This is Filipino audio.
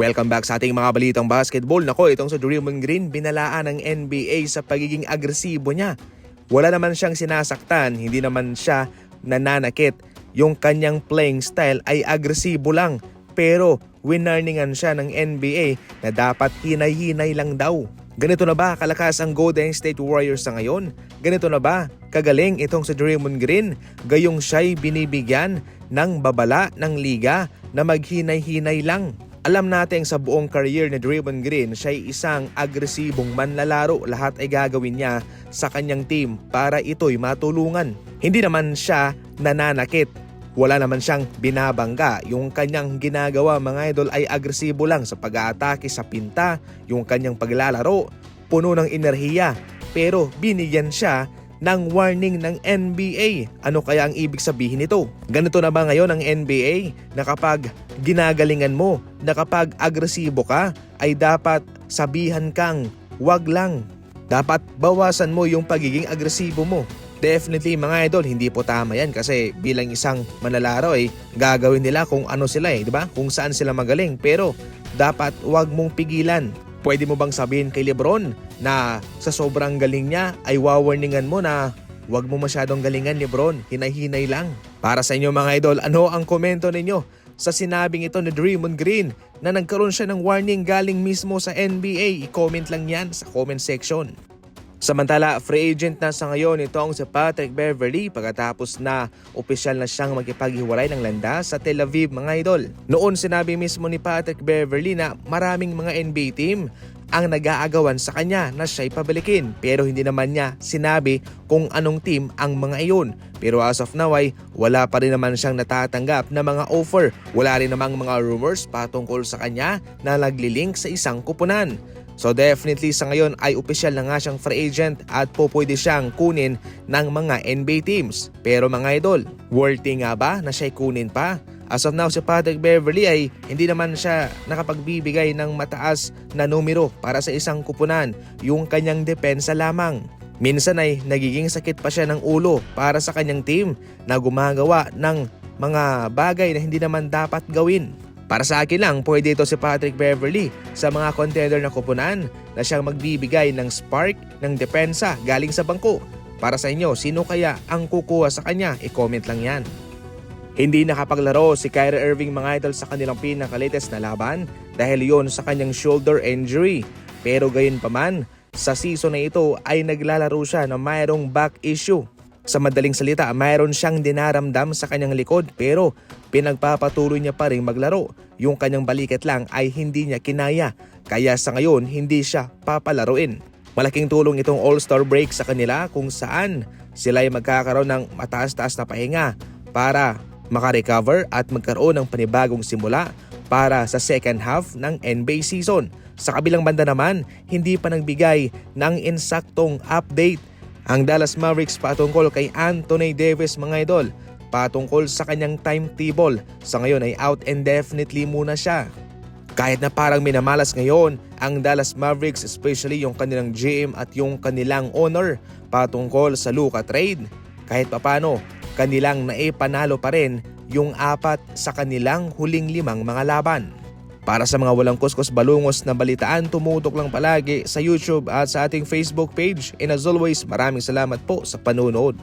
Welcome back sa ating mga balitang basketball. Nako, itong sa Draymond Green, binalaan ng NBA sa pagiging agresibo niya. Wala naman siyang sinasaktan, hindi naman siya nananakit. Yung kanyang playing style ay agresibo lang. Pero winarningan siya ng NBA na dapat hinay-hinay lang daw. Ganito na ba kalakas ang Golden State Warriors sa ngayon? Ganito na ba kagaling itong sa Draymond Green? Gayong siya'y binibigyan ng babala ng liga na maghinay-hinay lang. Alam natin sa buong career ni Draymond Green, siya'y isang agresibong manlalaro. Lahat ay gagawin niya sa kanyang team para ito'y matulungan. Hindi naman siya nananakit. Wala naman siyang binabangga. Yung kanyang ginagawa mga idol ay agresibo lang sa pag-aatake sa pinta. Yung kanyang paglalaro, puno ng enerhiya. Pero binigyan siya ng warning ng NBA. Ano kaya ang ibig sabihin nito? Ganito na ba ngayon ang NBA na kapag ginagalingan mo, na kapag agresibo ka, ay dapat sabihan kang wag lang. Dapat bawasan mo yung pagiging agresibo mo. Definitely mga idol, hindi po tama yan kasi bilang isang manlalaro ay gagawin nila kung ano sila di ba? Kung saan sila magaling. Pero dapat wag mong pigilan. Pwede mo bang sabihin kay Lebron na sa sobrang galing niya ay wawarningan mo na wag mo masyadong galingan, Lebron, hinay-hinay lang? Para sa inyo mga idol, ano ang komento ninyo sa sinabing ito ni Draymond Green na nagkaroon siya ng warning galing mismo sa NBA? I-comment lang yan sa comment section. Samantala, free agent na sa ngayon itong si Patrick Beverley pagkatapos na opisyal na siyang magkipaghiwalay ng landas sa Tel Aviv mga idol. Noon sinabi mismo ni Patrick Beverley na maraming mga NBA team ang nag-aagawan sa kanya na siya'y pabalikin, pero hindi naman niya sinabi kung anong team ang mga iyon. Pero as of now ay wala pa rin naman siyang natatanggap na mga offer. Wala rin namang mga rumors patungkol sa kanya na naglilink sa isang kupunan. So definitely sa ngayon ay opisyal na nga siyang free agent at pwede siyang kunin ng mga NBA teams. Pero mga idol, worthy nga ba na siya'y kunin pa? As of now si Patrick Beverley ay hindi naman siya nakapagbibigay ng mataas na numero para sa isang kupunan, yung kanyang depensa lamang. Minsan ay nagiging sakit pa siya ng ulo para sa kanyang team na gumagawa ng mga bagay na hindi naman dapat gawin. Para sa akin lang, pwede ito si Patrick Beverley sa mga contender na kupunan na siyang magbibigay ng spark ng depensa galing sa bangko. Para sa inyo, sino kaya ang kukuha sa kanya? I-comment lang yan. Hindi nakapaglaro si Kyrie Irving mga idol sa kanilang pinaka-latest na laban dahil yon sa kanyang shoulder injury. Pero gayon pa man, sa season na ito ay naglalaro siya na mayroong back issue. Sa madaling salita, mayroon siyang dinaramdam sa kanyang likod pero pinagpapatuloy niya pa rin maglaro. Yung kanyang balikat lang ay hindi niya kinaya, kaya sa ngayon hindi siya papalaruin. Malaking tulong itong All-Star break sa kanila kung saan sila ay magkakaroon ng mataas-taas na pahinga para makarecover at magkaroon ng panibagong simula para sa second half ng NBA season. Sa kabilang banda naman, hindi pa nagbigay ng insaktong update ang Dallas Mavericks patungkol kay Anthony Davis mga idol. Patungkol sa kanyang timetable, sa ngayon ay out indefinitely muna siya. Kahit na parang minamalas ngayon ang Dallas Mavericks, especially yung kanilang GM at yung kanilang owner patungkol sa Luka trade, kahit papano kanilang naipanalo pa rin yung 4 sa kanilang huling 5 mga laban. Para sa mga walang kuskus balungos na balitaan, tumutok lang palagi sa YouTube at sa ating Facebook page. And as always, maraming salamat po sa panunood.